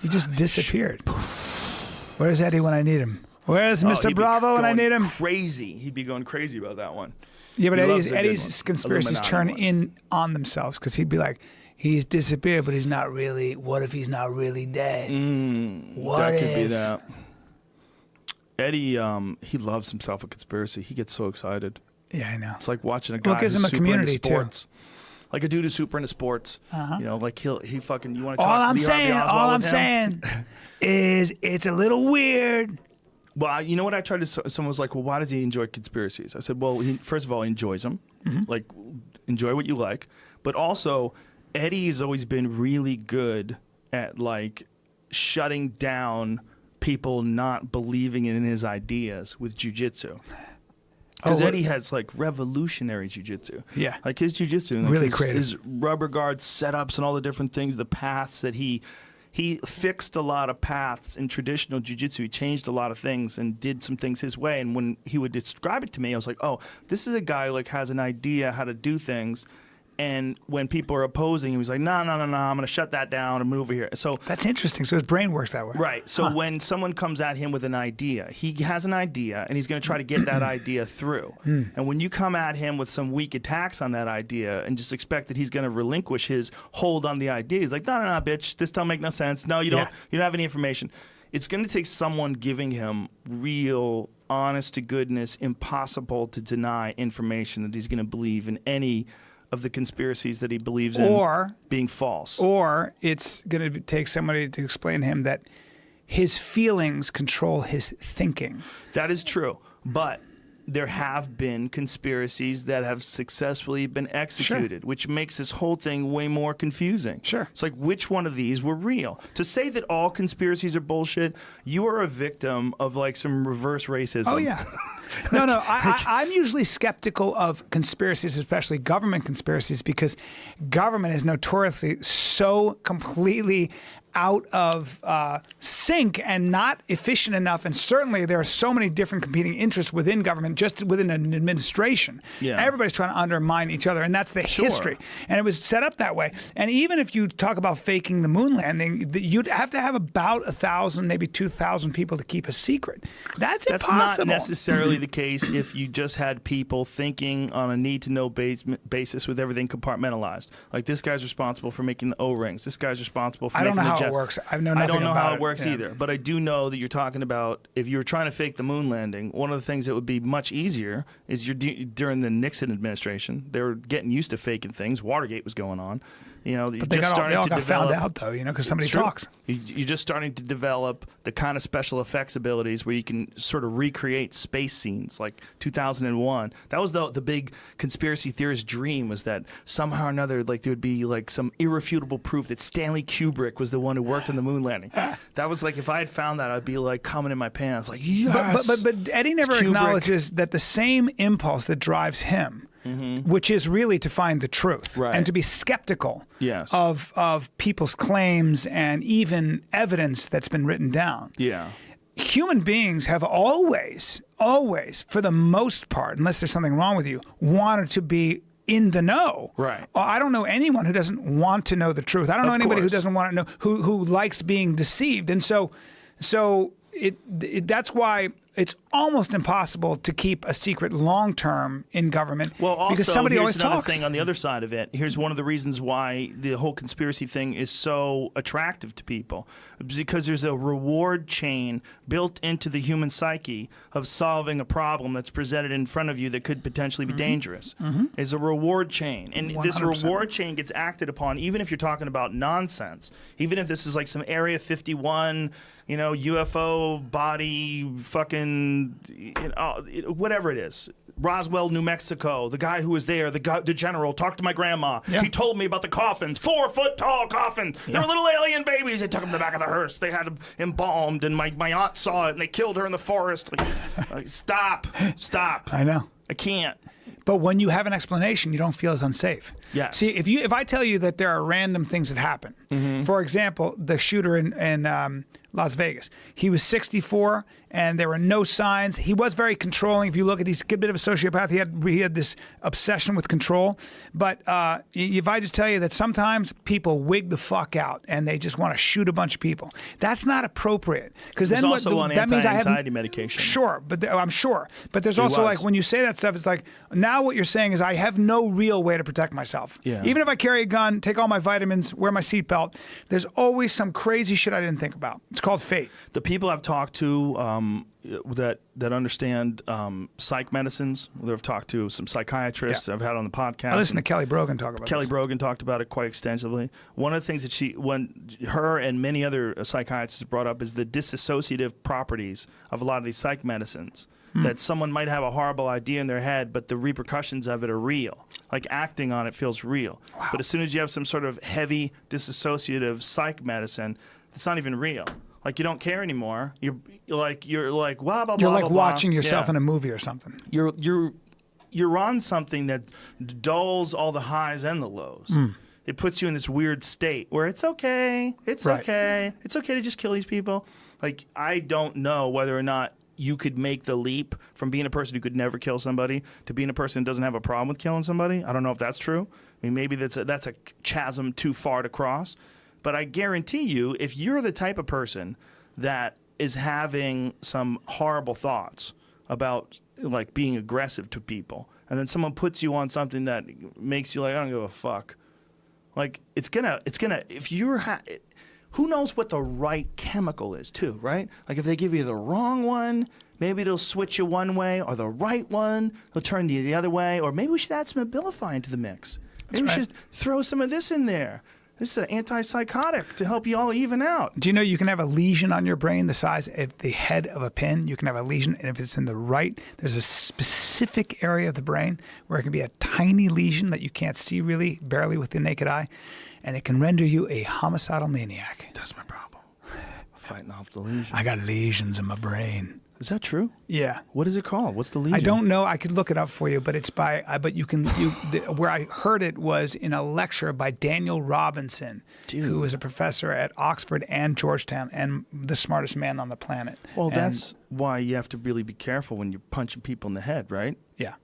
He just disappeared. Where's Eddie when I need him? Where's Mr. Bravo when I need him? Crazy. He'd be going crazy about that one. Yeah, but Eddie's conspiracies turn in on themselves because he'd be like, he's disappeared, but he's not really. What if he's not really dead? That could be that. Eddie, he loves himself a conspiracy. He gets so excited. Yeah, I know. It's like watching a guy who's super into sports. Like a dude who's super into sports. You know, like he fucking, you want to talk all I'm to saying is it's a little weird. Well, you know what I tried to, someone was like, well, why does he enjoy conspiracies? I said, well, first of all, he enjoys them. Like, enjoy what you like. But also, Eddie's always been really good at, like, shutting down people not believing in his ideas with jiu-jitsu. Because Eddie has, like, revolutionary jiu-jitsu. Yeah. Like, his jiu-jitsu. Like, really creative. His rubber guard setups and all the different things, the paths that he fixed a lot of paths in traditional jiu-jitsu. He changed a lot of things and did some things his way. And when he would describe it to me, I was like, oh, this is a guy who, like, has an idea how to do things. And when people are opposing, he was like, no, I'm going to shut that down and move over here. So that's interesting. So his brain works that way. Right. So when someone comes at him with an idea, he has an idea, and he's going to try to get that idea through. And when you come at him with some weak attacks on that idea and just expect that he's going to relinquish his hold on the idea, he's like, no, bitch, this don't make no sense. No, you don't have any information. It's going to take someone giving him real, honest to goodness, impossible to deny information that he's going to believe in any of the conspiracies that he believes in being false. Or it's going to take somebody to explain to him that his feelings control his thinking. That is true. But there have been conspiracies that have successfully been executed, which makes this whole thing way more confusing. Sure. It's like, which one of these were real? To say that all conspiracies are bullshit, you are a victim of, like, some reverse racism. Oh, yeah. No, I'm usually skeptical of conspiracies, especially government conspiracies, because government is notoriously so completely out of sync and not efficient enough. And certainly there are so many different competing interests within government, just within an administration. Yeah. Everybody's trying to undermine each other, and that's the history. And it was set up that way. And even if you talk about faking the moon landing, you'd have to have about 1,000, maybe 2,000 people to keep a secret. That's impossible. Not necessarily the case if you just had people thinking on a need-to-know basis with everything compartmentalized. Like, this guy's responsible for making the O-rings. This guy's responsible for making the jets. How it works. I know nothing I don't know about how it works either, but I do know that you're talking about, if you were trying to fake the moon landing, one of the things that would be much easier is during the Nixon administration, they were getting used to faking things. Watergate was going on. You know, but they all got found out, though, you know, because somebody talks. You're just starting to develop the kind of special effects abilities where you can sort of recreate space scenes, like 2001. That was the big conspiracy theorist dream, was that somehow or another, like, there would be, like, some irrefutable proof that Stanley Kubrick was the one who worked on the moon landing. That was like, if I had found that, I'd be like coming in my pants, like, yes. But Eddie never acknowledges that the same impulse that drives him, which is really to find the truth and to be skeptical of people's claims and even evidence that's been written down. Yeah. Human beings have always, for the most part, unless there's something wrong with you, wanted to be in the know. Right. I don't know anyone who doesn't want to know the truth. I don't know anybody who doesn't want to know, who likes being deceived. And so that's why it's almost impossible to keep a secret long term in government. Well, also, because somebody here's always another talks. thing on the other side of it. Here's one of the reasons why the whole conspiracy thing is so attractive to people, because there's a reward chain built into the human psyche of solving a problem that's presented in front of you that could potentially be dangerous. There's a reward chain, and 100%. This reward chain gets acted upon even if you're talking about nonsense, even if this is like some Area 51, you know, UFO body fucking, whatever it is. Roswell, New Mexico, the guy who was there, the general, talked to my grandma. Yeah. He told me about the coffins, 4-foot-tall coffin. Yeah. They were little alien babies. They took them to the back of the hearse. They had them embalmed, and my aunt saw it, and they killed her in the forest. Like, stop. I know. I can't. But when you have an explanation, you don't feel as unsafe. Yes. See, if I tell you that there are random things that happen, for example, the shooter in Las Vegas. He was 64, and there were no signs. He was very controlling. If you look at, he's a good bit of a sociopath. He had this obsession with control. But if I just tell you that sometimes people wig the fuck out and they just want to shoot a bunch of people, that's not appropriate. Because then also on that means I have anxiety medication. Sure, but I'm sure. But there's also like when you say that stuff, it's like now what you're saying is I have no real way to protect myself. Yeah. Even if I carry a gun, take all my vitamins, wear my seatbelt, there's always some crazy shit I didn't think about. It's called fate. The people I've talked to that understand psych medicines, I've talked to some psychiatrists I've had on the podcast. I listened to Kelly Brogan talk about Kelly this. Brogan talked about it quite extensively. One of the things that her and many other psychiatrists brought up is the dissociative properties of a lot of these psych medicines. That someone might have a horrible idea in their head, but the repercussions of it are real. Like acting on it feels real. Wow. But as soon as you have some sort of heavy dissociative psych medicine, it's not even real. Like you don't care anymore. You're like blah blah blah. You're like blah, watching blah. yourself in a movie or something. You're on something that dulls all the highs and the lows. It puts you in this weird state where it's okay. It's okay. It's okay to just kill these people. Like I don't know whether or not you could make the leap from being a person who could never kill somebody to being a person who doesn't have a problem with killing somebody. I don't know if that's true. I mean, maybe that's a chasm too far to cross. But I guarantee you, if you're the type of person that is having some horrible thoughts about like being aggressive to people, and then someone puts you on something that makes you like, I don't give a fuck. Like it's gonna. If you're who knows what the right chemical is too, right? Like if they give you the wrong one, maybe it'll switch you one way, or the right one, it'll turn you the other way, or maybe we should add some Abilify into the mix. Maybe we should throw some of this in there. This is an antipsychotic to help you all even out. Do you know you can have a lesion on your brain the size of the head of a pin? You can have a lesion, and if it's in the right, there's a specific area of the brain where it can be a tiny lesion that you can't see really, barely with the naked eye, and it can render you a homicidal maniac. That's my problem. Fighting off the lesion. I got lesions in my brain. Is that true? Yeah. What is it called? What's the lesion? I don't know. I could look it up for you, but it's by. But you can. Where I heard it was in a lecture by Daniel Robinson, who was a professor at Oxford and Georgetown, and the smartest man on the planet. Well, that's why you have to really be careful when you're punching people in the head, right? Yeah.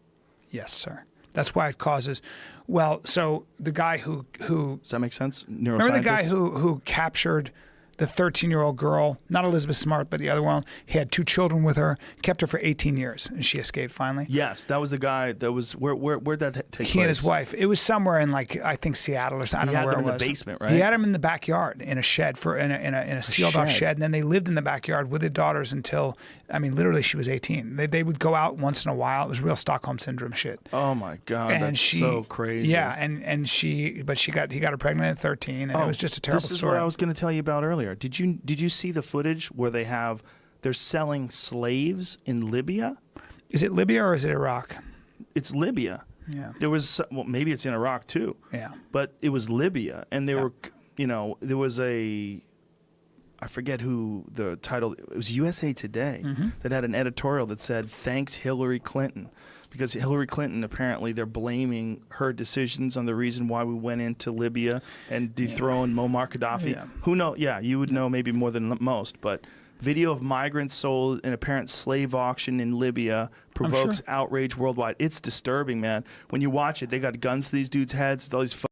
Yes, sir. That's why it causes. Well, so the guy who does that make sense? Remember the guy who captured the 13-year-old girl, not Elizabeth Smart, but the other one. He had 2 children with her, kept her for 18 years, and she escaped finally. Yes, that was the guy that was, where'd that take place? He and his wife. It was somewhere in, like, I think Seattle or something. I don't know where it was. He had them in the basement, right? He had them in the backyard, in a shed, in a sealed-off shed, and then they lived in the backyard with their daughters until, I mean, literally she was 18. They would go out once in a while. It was real Stockholm Syndrome shit. Oh, my God, that's so crazy. Yeah, but he got her pregnant at 13, and it was just a terrible story. This is what I was going to tell you about earlier. Did you see the footage where they're selling slaves in Libya? Is it Libya or is it Iraq? It's Libya. Yeah. There was, well, maybe it's in Iraq too. Yeah. But it was Libya, and there was I forget who the title. It was USA Today that had an editorial that said, "Thanks Hillary Clinton." Because Hillary Clinton, apparently, they're blaming her decisions on the reason why we went into Libya and dethroned Muammar Gaddafi. Yeah. Who knows? Yeah, you would know maybe more than most. But video of migrants sold in apparent slave auction in Libya provokes outrage worldwide. It's disturbing, man. When you watch it, they got guns to these dudes' heads. All these